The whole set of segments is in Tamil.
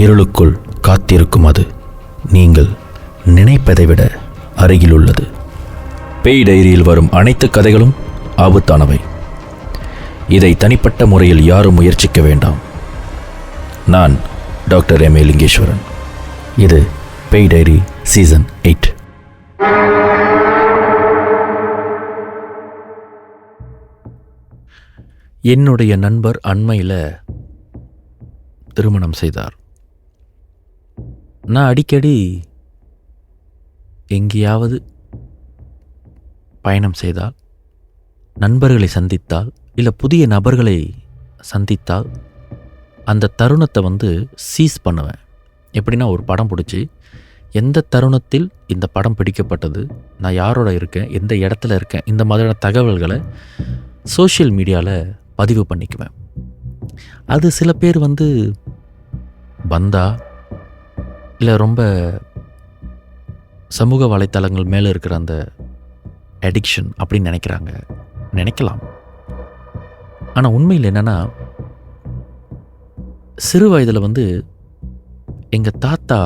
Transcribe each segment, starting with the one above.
இருளுக்குள் காத்திருக்கும் அது நீங்கள் நினைப்பதை விட அருகில் உள்ளது. பேய் டைரியில் வரும் அனைத்து கதைகளும் ஆபத்தானவை. இதை தனிப்பட்ட முறையில் யாரும் முயற்சிக்க வேண்டாம். நான் டாக்டர் எம். ஏ. லிங்கேஸ்வரன். இது பேய் டைரி சீசன் 8. என்னுடைய நண்பர் அண்மையில் திருமணம் செய்தார். நான் அடிக்கடி எங்கேயாவது பயணம் செய்தால், நண்பர்களை சந்தித்தால், இல்லை புதிய நபர்களை சந்தித்தால் அந்த தருணத்தை சீஸ் பண்ணுவேன். எப்படின்னா, ஒரு படம் பிடிச்சி எந்த தருணத்தில் இந்த படம் பிடிக்கப்பட்டது, நான் யாரோட இருக்கேன், எந்த இடத்துல இருக்கேன், இந்த மாதிரியான தகவல்களை சோஷியல் மீடியாவில் பதிவு பண்ணிக்குவேன். அது சில பேர் பந்தா இல்லை ரொம்ப சமூக வலைத்தளங்கள் மேலே இருக்கிற அந்த அடிக்ஷன் அப்படின்னு நினைக்கலாம். ஆனால் உண்மையில் என்னென்னா, சிறு வயதில் எங்கள் தாத்தா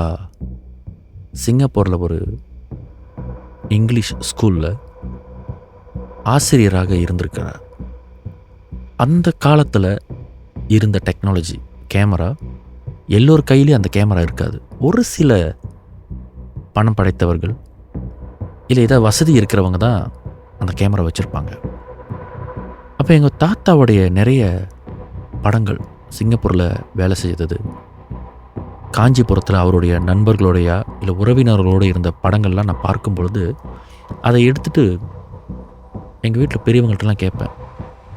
சிங்கப்பூரில் ஒரு இங்கிலீஷ் ஸ்கூலில் ஆசிரியராக இருந்திருக்கிறார். அந்த காலத்தில் இருந்த டெக்னாலஜி கேமரா, எல்லோர் கையிலையும் அந்த கேமரா இருக்காது. ஒரு சில பணம் படைத்தவர்கள் இல்லை ஏதாவது வசதி இருக்கிறவங்க தான் அந்த கேமரா வச்சுருப்பாங்க. அப்போ எங்கள் தாத்தாவுடைய நிறைய படங்கள் சிங்கப்பூரில் வேலை செய்தது, காஞ்சிபுரத்தில் அவருடைய நண்பர்களோடையா இல்லை உறவினர்களோடு இருந்த படங்கள்லாம் நான் பார்க்கும் பொழுது அதை எடுத்துகிட்டு எங்கள் வீட்டில் பெரியவங்கள்ட்டலாம் கேட்பேன்,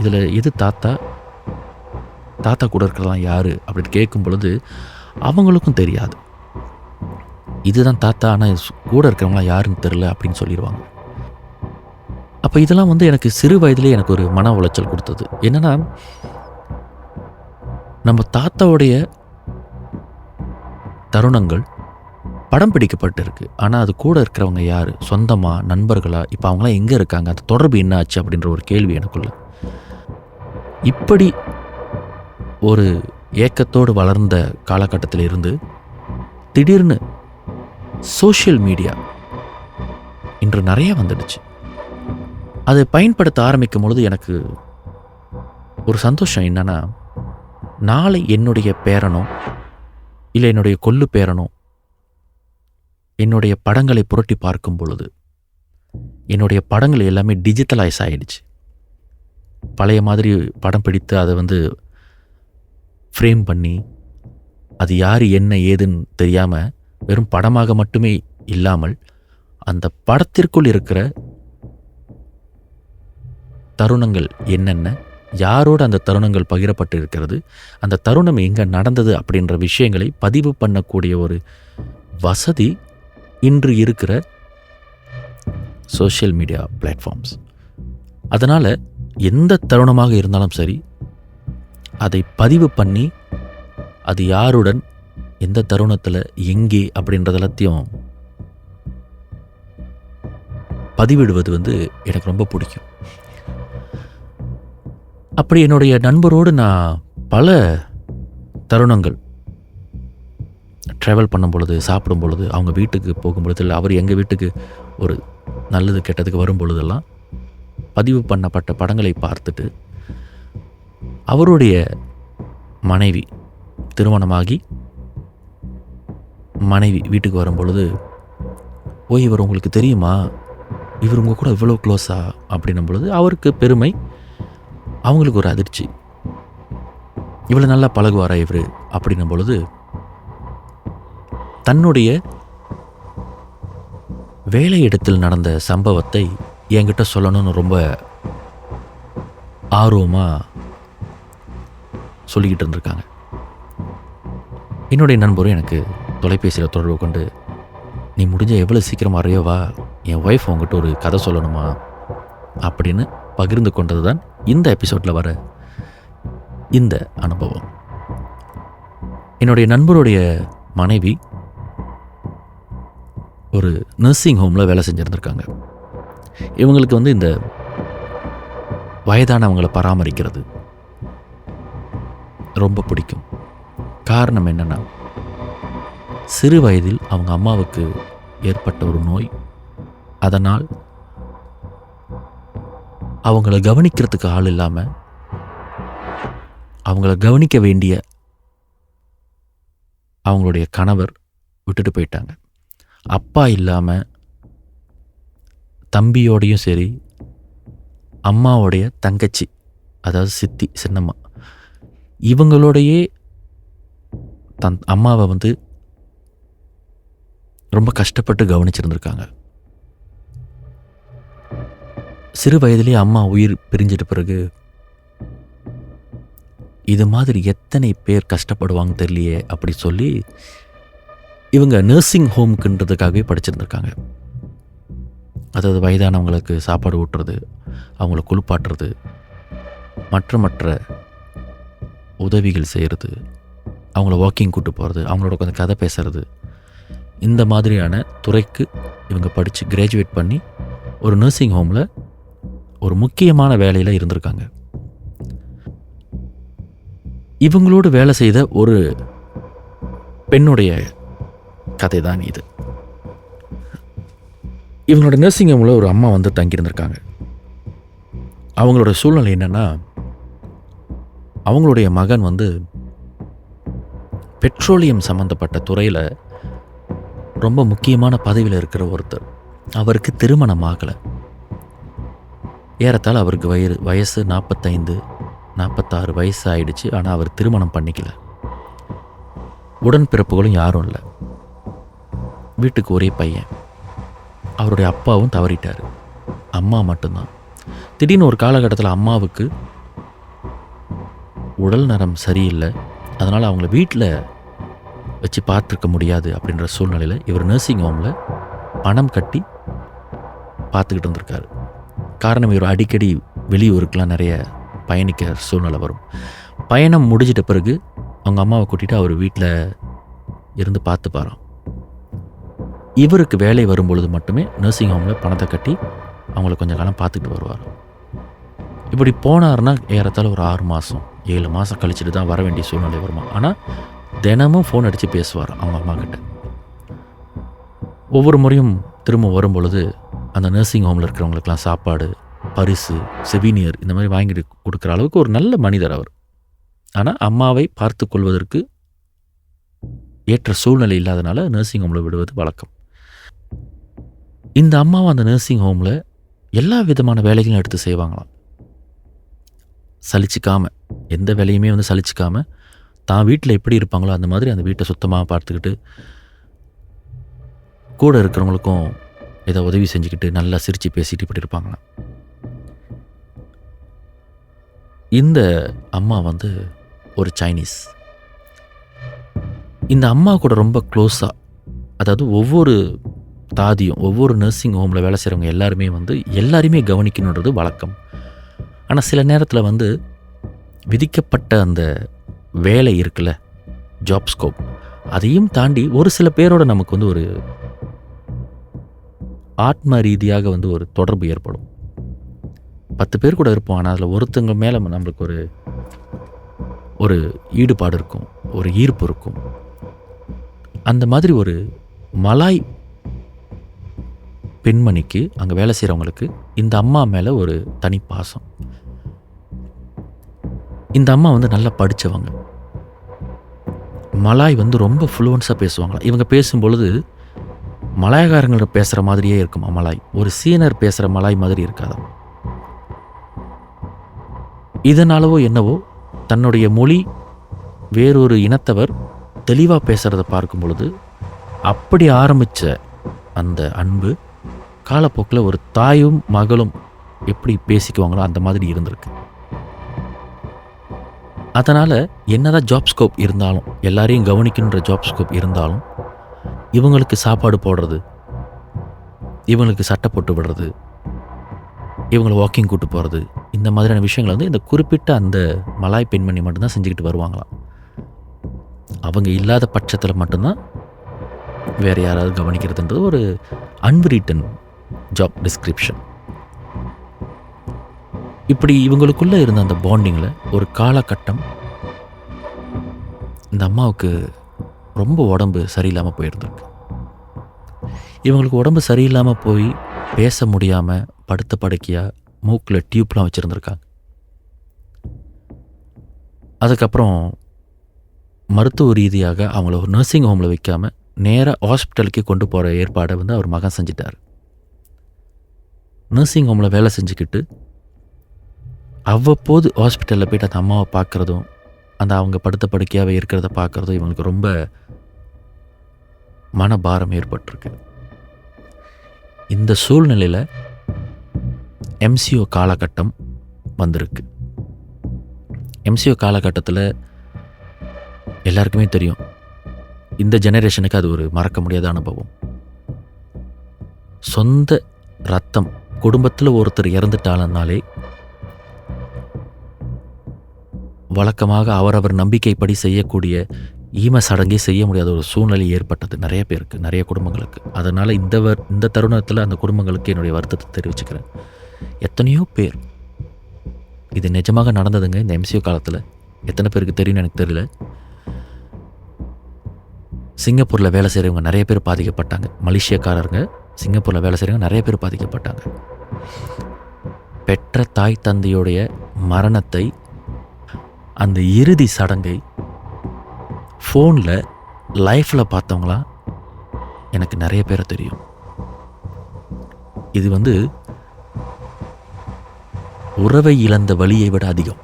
இதில் எது தாத்தா கூட இருக்கிறதெல்லாம் யார் அப்படின்னு கேட்கும் பொழுது அவங்களுக்கும் தெரியாது. இதுதான் தாத்தா, ஆனால் கூட இருக்கிறவங்களாம் யாருன்னு தெரில அப்படின்னு சொல்லிடுவாங்க. அப்போ இதெல்லாம் எனக்கு சிறு வயதிலே எனக்கு ஒரு மன உளைச்சல் கொடுத்தது. என்னென்னா, நம்ம தாத்தாவுடைய தருணங்கள் படம் பிடிக்கப்பட்டு இருக்கு, ஆனால் அது கூட இருக்கிறவங்க யார், சொந்தமா நண்பர்களா, இப்போ அவங்களாம் எங்கே இருக்காங்க, அந்த தொடர்பு என்ன ஆச்சு அப்படின்ற ஒரு கேள்வி எனக்குள்ள. இப்படி ஒரு ஏக்கத்தோடு வளர்ந்த காலகட்டத்தில் இருந்து திடீர்னு சோஷியல் மீடியா இன்று நிறைய வந்துடுச்சு. அதை பயன்படுத்த ஆரம்பிக்கும் பொழுது எனக்கு ஒரு சந்தோஷம். என்னன்னா, நாளை என்னுடைய பேரனோ இல்லை என்னுடைய கொள்ளு பேரனோ என்னுடைய படங்களை புரட்டி பார்க்கும் பொழுது என்னுடைய படங்கள் எல்லாமே டிஜிட்டலைஸ் ஆகிடுச்சு. பழைய மாதிரி படம் பிடித்து அதை ஃப்ரேம் பண்ணி அது யார் என்ன ஏதுன்னு தெரியாமல் வெறும் படமாக மட்டுமே இல்லாமல் அந்த படத்திற்குள் இருக்கிற தருணங்கள் என்னென்ன, யாரோடு அந்த தருணங்கள் பகிரப்பட்டு இருக்கிறது, அந்த தருணம் எங்கே நடந்தது அப்படின்ற விஷயங்களை பதிவு பண்ணக்கூடிய ஒரு வசதி இன்று இருக்கிற சோஷியல் மீடியா பிளாட்ஃபார்ம்ஸ். அதனால் எந்த தருணமாக இருந்தாலும் சரி, அதை பதிவு பண்ணி அது யாருடன் எந்த தருணத்தில் எங்கே அப்படின்றது எல்லாத்தையும் பதிவிடுவது எனக்கு ரொம்ப பிடிக்கும். அப்படி என்னுடைய நண்பரோடு நான் பல தருணங்கள் ட்ராவல் பண்ணும் பொழுது, சாப்பிடும் பொழுது, அவங்க வீட்டுக்கு போகும் பொழுது, இல்லை அவர் எங்கள் வீட்டுக்கு ஒரு நல்லது கெட்டதுக்கு வரும் பொழுதெல்லாம் பதிவு பண்ணப்பட்ட படங்களை பார்த்துட்டு அவருடைய மனைவி திருமணமாகி மனைவி வீட்டுக்கு வரும் பொழுது, ஓய் இவர் உங்களுக்கு தெரியுமா, இவர் உங்கள் கூட இவ்வளோ க்ளோஸா அப்படின்னும் பொழுது அவருக்கு பெருமை, அவங்களுக்கு ஒரு அதிர்ச்சி, இவ்வளோ நல்லா பழகுவாரா இவர் அப்படின்னும் பொழுது தன்னுடைய வேலையிடத்தில் நடந்த சம்பவத்தை என்கிட்ட சொல்லணும்னு ரொம்ப ஆர்வமாக சொல்லிக்கிட்டு இருந்திருக்காங்க. என்னுடைய நண்பரும் எனக்கு தொலைபேசியில் தொடர்பு கொண்டு, நீ முடிஞ்ச எவ்வளோ சீக்கிரம் வரையோவா, என் ஒய்ஃப் உங்ககிட்ட ஒரு கதை சொல்லணுமா அப்படின்னு பகிர்ந்து கொண்டது தான் இந்த எபிசோடில் வர இந்த அனுபவம். என்னுடைய நண்பருடைய மனைவி ஒரு நர்சிங் ஹோமில் வேலை செஞ்சுருந்துருக்காங்க. இவங்களுக்கு இந்த வயதானவங்களை பராமரிக்கிறது ரொம்ப பிடிக்கும். காரணம் என்னென்னா, சிறு வயதில் அவங்க அம்மாவுக்கு ஏற்பட்ட ஒரு நோய், அதனால் அவங்கள கவனிக்கிறதுக்கு ஆள் இல்லாமல் அவங்கள கவனிக்க வேண்டிய அவங்களுடைய கணவர் விட்டுட்டு போயிட்டாங்க. அப்பா இல்லாமல் தம்பியோடையும் சரி, அம்மாவோடைய தங்கச்சி, அதாவது சித்தி, சின்னம்மா, இவங்களோடையே அம்மாவை வந்து ரொம்ப கஷ்டப்பட்டு கவனிச்சிருந்துருக்காங்க. சிறு வயதிலே அம்மா உயிர் பிரிஞ்சிட்ட பிறகு இது மாதிரி எத்தனை பேர் கஷ்டப்படுவாங்க தெரியலையே அப்படி சொல்லி இவங்க நர்சிங் ஹோம்க்குன்றதுக்காகவே படிச்சிருந்துருக்காங்க. அதாவது வயதானவங்களுக்கு சாப்பாடு ஊட்டுறது, அவங்கள குளிப்பாட்டுறது, மற்ற உதவிகள் செய்கிறது, அவங்கள வாக்கிங் கூட்டு போகிறது, அவங்களோட கொஞ்சம் கதை பேசுகிறது, இந்த மாதிரியான துறைக்கு இவங்க படித்து கிராஜுவேட் பண்ணி ஒரு நர்சிங் ஹோமில் ஒரு முக்கியமான வேலையில் இருந்திருக்காங்க. இவங்களோடு வேலை செய்த ஒரு பெண்ணுடைய கதை தான் இது. இவங்களோட நர்சிங் ஹோமில் ஒரு அம்மா வந்து தங்கியிருந்திருக்காங்க. அவங்களோட சூழ்நிலை என்னென்னா, அவங்களுடைய மகன் வந்து பெட்ரோலியம் சம்மந்தப்பட்ட துறையில் ரொம்ப முக்கியமான பதவியில் இருக்கிற ஒருத்தர். அவருக்கு திருமணம் ஆகலை. ஏறத்தாழ அவருக்கு வயசு 45-46 வயசு ஆயிடுச்சு. ஆனால் அவர் திருமணம் பண்ணிக்கல. உடன்பிறப்புகளும் யாரும் இல்லை. வீட்டுக்கு ஒரே பையன். அவருடைய அப்பாவும் தவறிட்டார். அம்மா மட்டும்தான். திடீர்னு ஒரு காலகட்டத்தில் அம்மாவுக்கு உடல் நலம் சரியில்லை. அதனால் அவங்கள வீட்டில் வச்சு பார்த்துருக்க முடியாது அப்படின்ற சூழ்நிலையில் இவர் நர்சிங் ஹோமில் பணம் கட்டி பார்த்துக்கிட்டு இருந்திருக்காரு. காரணம், இவர் அடிக்கடி வெளியூருக்கெலாம் நிறைய பயணிக்க சூழ்நிலை வரும். பயணம் முடிஞ்சிட்ட பிறகு அவங்க அம்மாவை கூட்டிகிட்டு அவர் வீட்டில் இருந்து பார்த்துப்பாராம். இவருக்கு வேலை வரும்பொழுது மட்டுமே நர்சிங் ஹோமில் பணத்தை கட்டி அவங்கள கொஞ்சம் காலம் பார்த்துக்கிட்டு வருவார். இப்படி போனார்னா ஏறத்தாழ ஒரு 6 மாதம் 7 மாதம் கழிச்சுட்டு தான் வர வேண்டிய சூழ்நிலை வருமா. ஆனால் தினமும் ஃபோன் அடித்து பேசுவார் அவங்க அம்மா கிட்ட. ஒவ்வொரு முறையும் திரும்ப வரும்பொழுது அந்த நர்சிங் ஹோமில் இருக்கிறவங்களுக்கெல்லாம் சாப்பாடு, பரிசு, செவினியர் இந்த மாதிரி வாங்கிட்டு கொடுக்குற அளவுக்கு ஒரு நல்ல மனிதர் அவர். ஆனால் அம்மாவை பார்த்து கொள்வதற்கு ஏற்ற சூழ்நிலை இல்லாதனால நர்சிங் ஹோமில் விடுவது வழக்கம். இந்த அம்மாவை அந்த நர்சிங் ஹோமில் எல்லா விதமான வேலைகளும் எடுத்து செய்வாங்களாம். சலிச்சிக்காமல், எந்த வேலையுமே வந்து சலிச்சிக்காமல், தான் வீட்டில் எப்படி இருப்பாங்களோ அந்த மாதிரி அந்த வீட்டை சுத்தமாக பார்த்துக்கிட்டு, கூட இருக்கிறவங்களுக்கும் ஏதோ உதவி செஞ்சுக்கிட்டு நல்லா சிரித்து பேசிட்டு இப்படி இருப்பாங்களாம். இந்த அம்மா வந்து ஒரு சைனீஸ். இந்த அம்மா கூட ரொம்ப க்ளோஸாக, அதாவது ஒவ்வொரு தாதியும் ஒவ்வொரு நர்சிங் ஹோமில் வேலை செய்கிறவங்க எல்லாருமே வந்து எல்லாருமே கவனிக்கணுன்றது வழக்கம். ஆனால் சில நேரத்தில் வந்து விதிக்கப்பட்ட அந்த வேலை இருக்குல்ல, ஜாப் ஸ்கோப், அதையும் தாண்டி ஒரு சில பேரோட நமக்கு வந்து ஒரு ஆத்ம ரீதியாக வந்து ஒரு தொடர்பு ஏற்படும். 10 பேர் கூட இருப்போம். ஆனால் அதில் ஒருத்தங்க மேலே நம்மளுக்கு ஒரு ஈடுபாடு இருக்கும், ஒரு ஈர்ப்பு இருக்கும். அந்த மாதிரி ஒரு மலாய் பெண்மணிக்கு, அங்கே வேலை செய்கிறவங்களுக்கு இந்த அம்மா மேலே ஒரு தனி பாசம். இந்த அம்மா வந்து நல்லா படித்தவங்க. மலாய் வந்து ரொம்ப ஃப்ளூவன்ஸாக பேசுவாங்களாம். இவங்க பேசும்பொழுது மலாயக்காரங்கள பேசுகிற மாதிரியே இருக்குமா மலாய். ஒரு சீனர் பேசுகிற மலாய் மாதிரி இருக்காது. இதனாலவோ என்னவோ தன்னுடைய மொழி வேறொரு இனத்தவர் தெளிவாக பேசுகிறத பார்க்கும் பொழுது அப்படி ஆரம்பித்த அந்த அன்பு காலப்போக்கில் ஒரு தாயும் மகளும் எப்படி பேசிக்குவாங்களோ அந்த மாதிரி இருந்திருக்கு. அதனால் என்னதான் ஜாப் ஸ்கோப் இருந்தாலும், எல்லாரையும் கவனிக்கணுன்ற ஜாப் ஸ்கோப் இருந்தாலும், இவங்களுக்கு சாப்பாடு போடுறது, இவங்களுக்கு சட்டை போட்டு விடுறது, இவங்களை வாக்கிங் கூட்டு போகிறது, இந்த மாதிரியான விஷயங்களை வந்து இந்த குறிப்பிட்ட அந்த மலாய் பெண்மணி மட்டும்தான் செஞ்சுக்கிட்டு வருவாங்களாம். அவங்க இல்லாத பட்சத்தில் மட்டும்தான் வேறு யாராவது கவனிக்கிறதுன்றது ஒரு அன்ரிட்டன் ஜாப் டிஸ்கிரிப்ஷன். இப்படி இவங்களுக்குள்ளே இருந்த அந்த பாண்டிங்கில் ஒரு காலகட்டம் இந்த அம்மாவுக்கு ரொம்ப உடம்பு சரியில்லாமல் போயிருந்திருக்கு. இவங்களுக்கு உடம்பு சரியில்லாமல் போய் பேச முடியாமல் படுத்த படுக்கையாக மூக்கில் டியூப்லாம் வச்சுருந்துருக்காங்க. அதுக்கப்புறம் மருத்துவ ரீதியாக அவங்கள ஒரு நர்சிங் ஹோமில் வைக்காமல் நேராக ஹாஸ்பிட்டலுக்கே கொண்டு போகிற ஏற்பாடை வந்து அவர் மகன் செஞ்சிட்டார். நர்சிங் ஹோமில் வேலை செஞ்சுக்கிட்டு அவ்வப்போது ஹாஸ்பிட்டலில் போய்ட்டு அந்த அம்மாவை பார்க்குறதும் அந்த அவங்க படுத்த படுக்கையாகவே இருக்கிறத பார்க்குறதும் இவங்களுக்கு ரொம்ப மனபாரம் ஏற்பட்டிருக்கு. இந்த சூழ்நிலையில் எம்சிஓ காலகட்டம் வந்திருக்கு. எம்சிஓ காலகட்டத்தில் எல்லாருக்குமே தெரியும், இந்த ஜெனரேஷனுக்கு அது ஒரு மறக்க முடியாத அனுபவம். சொந்த ரத்தம் குடும்பத்தில் ஒருத்தர் இறந்துட்டாலனாலே வழக்கமாக அவரவர் நம்பிக்கைப்படி செய்யக்கூடிய ஈம சடங்கை செய்ய முடியாத ஒரு சூழ்நிலை ஏற்பட்டது நிறைய பேருக்கு, நிறைய குடும்பங்களுக்கு. அதனால் இந்த தருணத்தில் அந்த குடும்பங்களுக்கு என்னுடைய வருத்தத்தை தெரிவிச்சுக்கிறேன். எத்தனையோ பேர், இது நிஜமாக நடந்ததுங்க இந்த எம்சிஓ காலத்தில். எத்தனை பேருக்கு தெரியும்னு எனக்கு தெரியல. சிங்கப்பூரில் வேலை செய்கிறவங்க நிறைய பேர் பாதிக்கப்பட்டாங்க. மலேசியக்காரங்க சிங்கப்பூரில் வேலை செய்கிறவங்க நிறைய பேர் பாதிக்கப்பட்டாங்க. பெற்ற தாய் தந்தையுடைய மரணத்தை, அந்த இறுதி சடங்கை ஃபோனில் லைஃப்பில் பார்த்தவங்களாம் எனக்கு நிறைய பேரை தெரியும். இது வந்து உறவை இழந்த வலியை விட அதிகம்.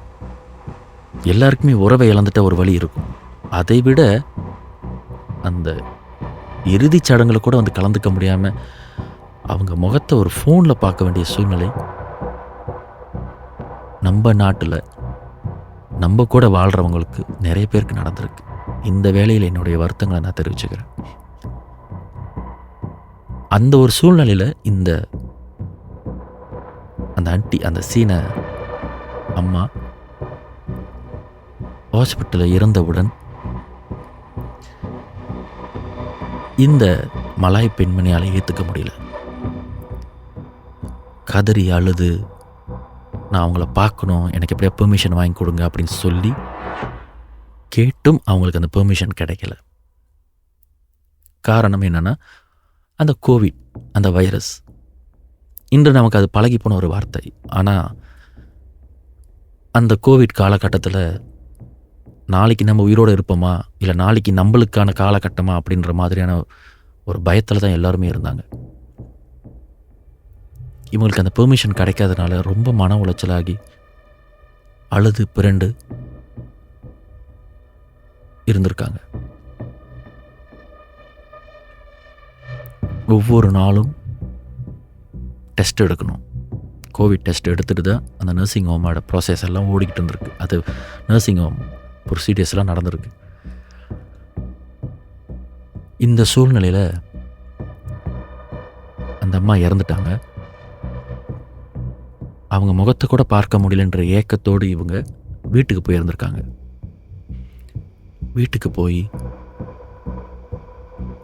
எல்லாருக்குமே உறவை இழந்துட்ட ஒரு வலி இருக்கும். அதை விட அந்த இறுதிச் சடங்குல கூட வந்து கலந்துக்க முடியாமல் அவங்க முகத்தை ஒரு ஃபோனில் பார்க்க வேண்டிய சூழ்நிலை நம்ம நாட்டில் நம்ம கூட வாழ்கிறவங்களுக்கு நிறைய பேருக்கு நடந்திருக்கு. இந்த வேளையில் என்னுடைய வருத்தங்களை நான் தெரிவிச்சுக்கிறேன். அந்த ஒரு சூழ்நிலையில் அந்த ஆண்டி, அந்த சீன அம்மா ஹாஸ்பிட்டலில் இருந்தவுடன் இந்த மலாய் பெண்மணியால் ஏற்றுக்க முடியல. கதறி அழுது, நான் அவங்கள பார்க்கணும், எனக்கு எப்படியா பெர்மிஷன் வாங்கி கொடுங்க அப்படின்னு சொல்லி கேட்டும் அவங்களுக்கு அந்த பெர்மிஷன் கிடைக்கல. காரணம் என்னென்னா, அந்த கோவிட், அந்த வைரஸ். இன்று நமக்கு அது பழகி போன ஒரு வார்த்தை. ஆனால் அந்த கோவிட் காலகட்டத்தில் நாளைக்கு நம்ம உயிரோடு இருப்போமா, இல்லை நாளைக்கு நம்மளுக்கான காலகட்டமா அப்படின்ற மாதிரியான ஒரு பயத்தில் தான் எல்லாருமே இருந்தாங்க. இவங்களுக்கு அந்த பெர்மிஷன் கிடைக்காதனால ரொம்ப மன உளைச்சலாகி அழுது பிறண்டு இருந்திருக்காங்க. ஒவ்வொரு நாளும் டெஸ்ட் எடுக்கணும். கோவிட் டெஸ்ட் எடுத்துகிட்டு தான் அந்த நர்சிங் ஹோமோட ப்ராசஸ் எல்லாம் ஓடிக்கிட்டு இருந்திருக்கு. அது நர்சிங் ஹோம் ப்ரொசீடியர்ஸ்லாம் நடந்திருக்கு. இந்த சூழ்நிலையில் அந்த அம்மா இறந்துட்டாங்க. அவங்க முகத்தை கூட பார்க்க முடியலன்ற ஏக்கத்தோடு இவங்க வீட்டுக்கு போயிருந்திருக்காங்க. வீட்டுக்கு போய்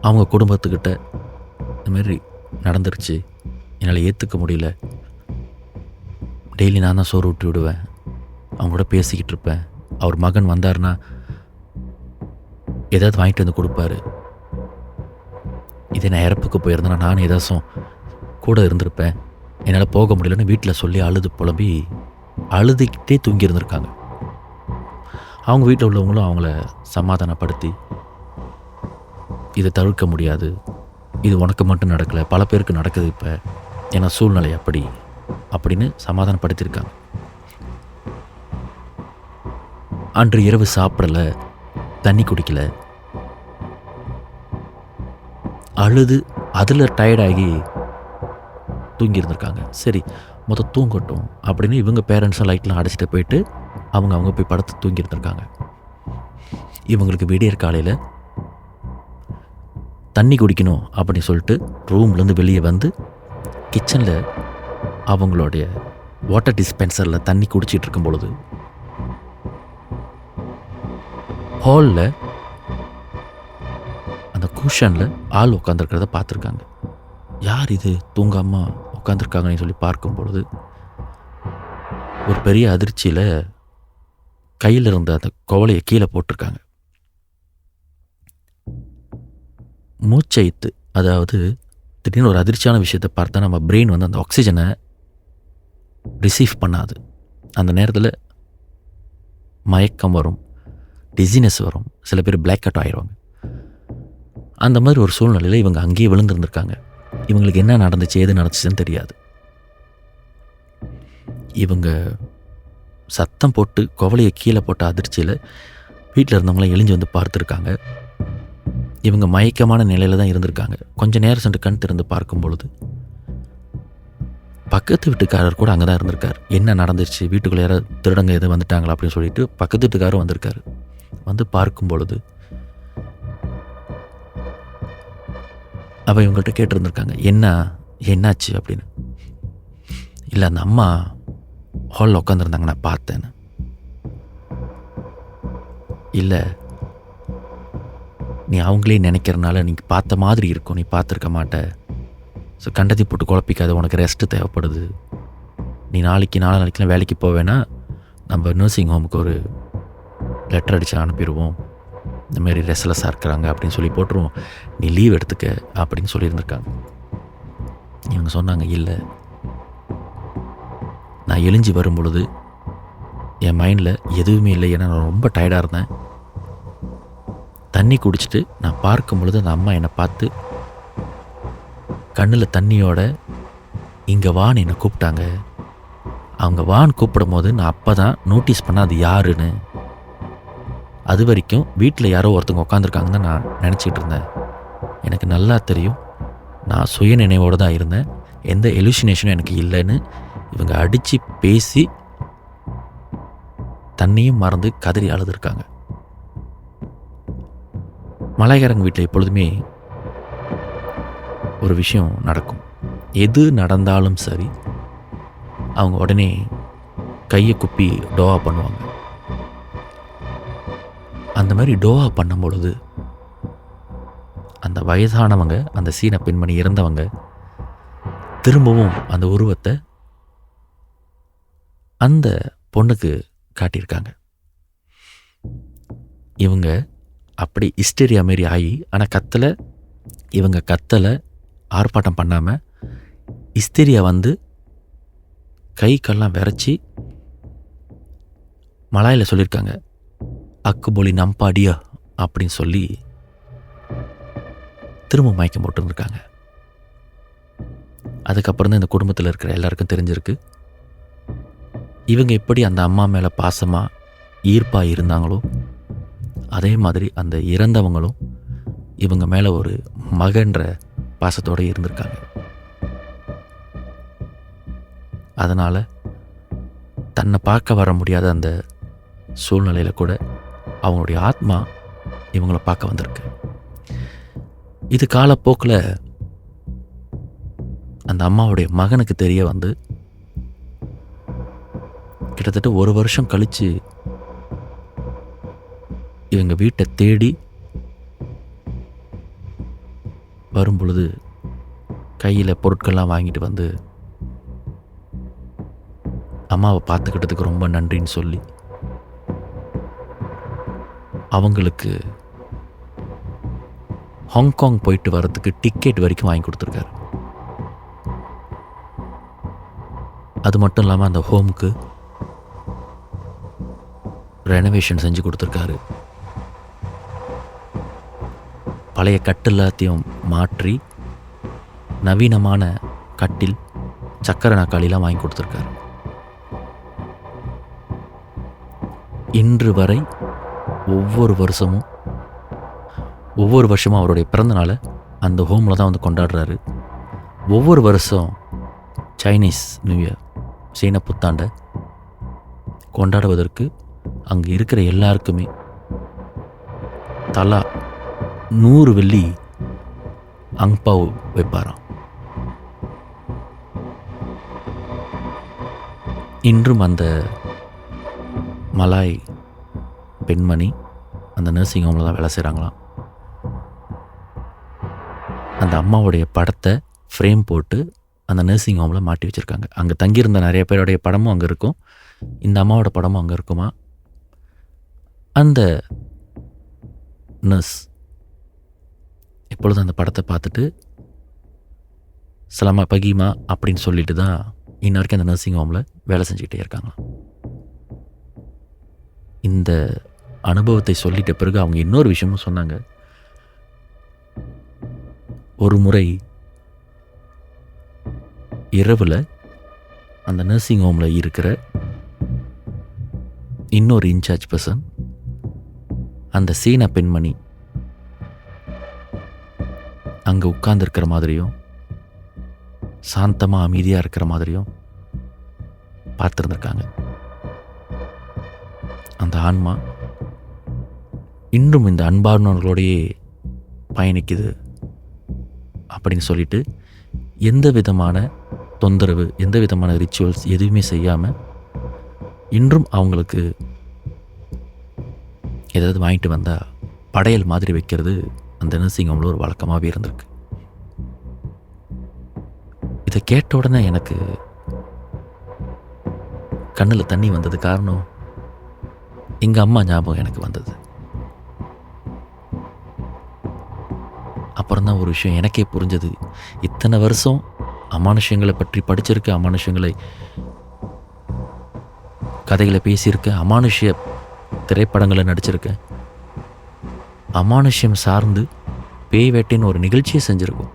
அவங்க குடும்பத்துக்கிட்ட இந்த மாதிரி நடந்துருச்சு, என்னால் ஏற்றுக்க முடியல, டெய்லி நான் தான் சோறு ஊட்டி விடுவேன், அவங்களோட பேசிக்கிட்டு இருப்பேன், அவர் மகன் வந்தார்னா ஏதாவது வாங்கிட்டு வந்து கொடுப்பாரு, இதே நான் இறப்புக்கு போயிருந்தேன்னா நான் ஏதாச்சும் கூட இருந்திருப்பேன், என்னால் போக முடியலன்னு வீட்டில் சொல்லி அழுது புலம்பி அழுதுகிட்டே தூங்கி இருந்திருக்காங்க. அவங்க வீட்டில் உள்ளவங்களும் அவங்கள சமாதானப்படுத்தி, இதை தவிர்க்க முடியாது, இது உனக்கு மட்டும் நடக்கலை, பல பேருக்கு நடக்குது இப்போ, ஏன்னா சூழ்நிலை அப்படின்னு சமாதானப்படுத்தியிருக்காங்க. அன்று இரவு சாப்பிடலை, தண்ணி குடிக்கல, அழுது அதில் டயர்டாகி தூங்கியிருந்திருக்காங்க. சரி மொத்தம் தூங்கட்டும் அப்படின்னு இவங்க பேரண்ட்ஸும் லைட்லாம் அடைச்சிட்டு போயிட்டு அவங்க போய் படுத்து தூங்கியிருந்திருக்காங்க. இவங்களுக்கு விடியற் காலையில் தண்ணி குடிக்கணும் அப்படின்னு சொல்லிட்டு ரூம்லேருந்து வெளியே வந்து கிச்சனில் அவங்களுடைய வாட்டர் டிஸ்பென்சரில் தண்ணி குடிச்சிட்டு இருக்கும் பொழுது ஹாலில் அந்த குஷனில் ஆள் உட்காந்துருக்கிறத பார்த்துருக்காங்க. யார் இது தூங்காமல் உட்காந்துருக்காங்கன்னு சொல்லி பார்க்கும் பொழுது ஒரு பெரிய அதிர்ச்சியில் கையில் இருந்த அந்த குவளையை கீழே போட்டிருக்காங்க. மூச்சைத்து, அதாவது திடீர்னு ஒரு அதிர்ச்சியான விஷயத்தை பார்த்தா நம்ம பிரெயின் வந்து அந்த ஆக்சிஜனை ரிசீவ் பண்ணாது. அந்த நேரத்தில் மயக்கம் வரும், டிசினஸ் வரும், சில பேர் பிளாக் அவுட் ஆயிடுவாங்க. அந்த மாதிரி ஒரு சூழ்நிலையில் இவங்க அங்கேயே விழுந்திருந்திருக்காங்க. இவங்களுக்கு என்ன நடந்துச்சு, ஏது நடந்துச்சுன்னு தெரியாது. இவங்க சத்தம் போட்டு குவளையை கீழே போட்ட அதிர்ச்சியில் வீட்டில் இருந்தவங்களாம் எழிஞ்சு வந்து பார்த்துருக்காங்க. இவங்க மயக்கமான நிலையில் தான் இருந்திருக்காங்க. கொஞ்சம் நேரம் சென்று கண் திறந்து பார்க்கும் பொழுது பக்கத்து வீட்டுக்காரர் கூட அங்கே தான் இருந்திருக்கார். என்ன நடந்துச்சு, வீட்டுக்குள்ளே யாராவது திருடங்க எது வந்துட்டாங்களா அப்படின்னு சொல்லிட்டு பக்கத்து வீட்டுக்காரரும் வந்திருக்காரு. வந்து பார்க்கும் பொழுது அவள் இவங்கள்ட்ட கேட்டிருந்திருக்காங்க, என்னாச்சு அப்படின்னு. இல்லை, அந்த அம்மா ஹாலில் உட்காந்துருந்தாங்க, நான் பார்த்தேன்னு. இல்லை, நீ அவங்களே நினைக்கிறனால நீ பார்த்த மாதிரி இருக்கும், நீ பார்த்துருக்க மாட்ட. ஸோ கண்டதி போட்டு குழப்பிக்காத, உனக்கு ரெஸ்ட்டு தேவைப்படுது. நீ நாளைக்கெலாம் வேலைக்கு போவேன்னா நம்ம நர்சிங் ஹோமுக்கு ஒரு லெட்டர் அடித்து அனுப்பிடுவோம், இந்தமாரி ரெஸ்ட்லெஸ்ஸாக இருக்கிறாங்க அப்படின்னு சொல்லி போட்டுருவோம், நீ லீவ் எடுத்துக்க அப்படின்னு சொல்லியிருந்திருக்காங்க. இவங்க சொன்னாங்க, இல்லை, நான் எழுஞ்சி வரும் பொழுது என் மைண்டில் எதுவுமே இல்லை, ஏன்னா நான் ரொம்ப டயர்டாக இருந்தேன். தண்ணி குடிச்சிட்டு நான் பார்க்கும் பொழுது அந்த அம்மா என்னை பார்த்து கண்ணில் தண்ணியோட இங்கே வான்னு என்னை கூப்பிட்டாங்க. அவங்க வான்னு கூப்பிடும் போது நான் அப்போ தான் நோட்டீஸ் பண்ண அது யாருன்னு. அது வரைக்கும் வீட்டில் யாரோ ஒருத்தவங்க உட்காந்துருக்காங்கன்னு தான் நான் நினச்சிக்கிட்டு இருந்தேன். எனக்கு நல்லா தெரியும், நான் சுய நினைவோடு தான் இருந்தேன், எந்த எலுசினேஷனும் எனக்கு இல்லைன்னு இவங்க அடித்து பேசி தண்ணியும் மறந்து கதறி அழுதுருக்காங்க. மலையக்காரங்க வீட்டில் எப்பொழுதுமே ஒரு விஷயம் நடக்கும். எது நடந்தாலும் சரி, அவங்க உடனே கையை குப்பி டோவா பண்ணுவாங்க. அந்த மாதிரி டோவா பண்ணும் பொழுது அந்த வயதானவங்க, அந்த சீன பெண்மணி இறந்தவங்க திரும்பவும் அந்த உருவத்தை அந்த பொண்ணுக்கு காட்டியிருக்காங்க. இவங்க அப்படி ஹிஸ்டீரியா மாரி ஆகி, ஆனால் இவங்க கத்தலை, ஆர்ப்பாட்டம் பண்ணாமல் ஹிஸ்டீரியா வந்து கை கால்லாம் விரைச்சி மலாயில் சொல்லியிருக்காங்க, அக்கு போலி நம்பாடியா அப்படின்னு சொல்லி திரும்ப மயக்கம் போட்டுருந்துருக்காங்க. அதுக்கப்புறம் தான் இந்த குடும்பத்தில் இருக்கிற எல்லாருக்கும் தெரிஞ்சிருக்கு, இவங்க எப்படி அந்த அம்மா மேலே பாசமாக ஈர்ப்பாக இருந்தாங்களோ அதே மாதிரி அந்த இறந்தவங்களும் இவங்க மேலே ஒரு மகன்ற பாசத்தோடு இருந்திருக்காங்க. அதனால் தன்னை பார்க்க வர முடியாத அந்த சூழ்நிலையில் கூட அவங்களுடைய ஆத்மா இவங்கள பார்க்க வந்திருக்கு. இது காலப்போக்கில் அந்த அம்மாவுடைய மகனுக்கு தெரிய வந்து கிட்டத்தட்ட 1 வருஷம் கழித்து இவங்க வீட்டை தேடி வரும் பொழுது கையில் பொருட்கள்லாம் வாங்கிட்டு வந்து அம்மாவை பார்த்துக்கிட்டதுக்கு ரொம்ப நன்றின்னு சொல்லி அவங்களுக்கு ஹாங்காங் போயிட்டு வர்றதுக்கு டிக்கெட் வரைக்கும் வாங்கி கொடுத்துருக்காரு. அது மட்டும் இல்லாமல் அந்த ஹோமுக்கு ரெனோவேஷன் செஞ்சு கொடுத்துருக்காரு. பழைய கட்டு எல்லாத்தையும் மாற்றி நவீனமான கட்டில், சக்கர நாற்காலிலாம் வாங்கி கொடுத்துருக்காரு. இன்று வரை ஒவ்வொரு வருஷமும் அவருடைய பிறந்தநாளை அந்த ஹோமில் தான் வந்து கொண்டாடுறாரு. ஒவ்வொரு வருஷம் சைனீஸ் நியூ இயர், சீன புத்தாண்டை கொண்டாடுவதற்கு அங்கே இருக்கிற எல்லாருக்குமே தலா 100 வெள்ளி அங்பாவ் வைப்பாராம். இன்றும் அந்த மலாய் பெண்மணி அந்த நர்சிங் ஹோமில் தான் வேலை செய்கிறாங்களாம். அந்த அம்மாவுடைய படத்தை ஃப்ரேம் போட்டு அந்த நர்சிங் ஹோமில் மாட்டி வச்சுருக்காங்க. அங்கே தங்கியிருந்த நிறைய பேருடைய படமும் அங்கே இருக்கும், இந்த அம்மாவோட படமும் அங்கே இருக்குமா. அந்த நர்ஸ் எப்பொழுதும் அந்த படத்தை பார்த்துட்டு சலாமா பகீமா அப்படின்னு சொல்லிட்டு தான் இன்ன வரைக்கும் அந்த நர்சிங் ஹோமில் வேலை செஞ்சுக்கிட்டே இருக்காங்களாம். இந்த அனுபவத்தை சொல்லிட்ட பிறகு அவங்க இன்னொரு விஷயமும் சொன்னாங்க. ஒரு முறை இரவில் அந்த நர்சிங் ஹோமில் இருக்கிற இன்னொரு இன்சார்ஜ் பர்சன் அந்த சீன பெண்மணி அங்கே உட்கார்ந்துருக்கிற மாதிரியும் சாந்தமாக அமைதியாக இருக்கிற மாதிரியும் பார்த்துருந்துருக்காங்க. அந்த ஆன்மா இன்றும் இந்த அன்பானவர்களோடையே பயணிக்குது அப்படின்னு சொல்லிட்டு எந்த விதமான தொந்தரவு, எந்த விதமான ரிச்சுவல்ஸ் எதுவுமே செய்யாமல் இன்றும் அவங்களுக்கு ஏதாவது வாங்கிட்டு வந்தால் படையல் மாதிரி வைக்கிறது அந்த நர்சிங் ஹோமில் ஒரு வழக்கமாகவே இருந்திருக்கு. இதை கேட்ட உடனே எனக்கு கண்ணில் தண்ணி வந்தது. காரணம், எங்கள் அம்மா ஞாபகம் எனக்கு வந்தது. அப்புறம்தான் ஒரு விஷயம் எனக்கே புரிஞ்சது. இத்தனை வருஷம் அமானுஷ்யங்களை பற்றி படிச்சிருக்கேன், அமானுஷ்யங்களை கதைகளை பேசியிருக்கேன், அமானுஷ்ய திரைப்படங்களை நடிச்சிருக்கேன், அமானுஷ்யம் சார்ந்து பேய் வேட்டைன்னு ஒரு நிகழ்ச்சியை செஞ்சுருக்கோம்.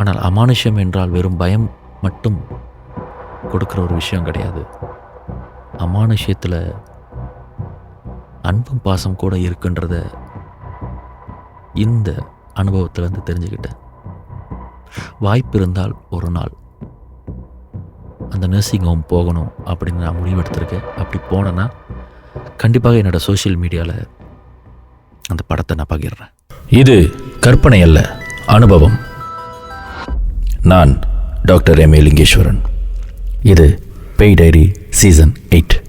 ஆனால் அமானுஷ்யம் என்றால் வெறும் பயம் மட்டும் கொடுக்குற ஒரு விஷயம் கிடையாது. அமானுஷ்யத்தில் அன்பும் பாசம் கூட இருக்குன்றத இந்த அனுபவத்திலேருந்து தெரிஞ்சுக்கிட்டேன். வாய்ப்பு இருந்தால் ஒரு நாள் அந்த நர்சிங் ஹோம் போகணும் அப்படின்னு நான் முடிவெடுத்திருக்கேன். அப்படி போனேன்னா கண்டிப்பாக என்னோடய சோஷியல் மீடியாவில் அந்த படத்தை நான் பகிர்றேன். இது கற்பனை அல்ல, அனுபவம். நான் டாக்டர் எம். ஏ. லிங்கேஸ்வரன். இது பேய் டைரி சீசன் 8.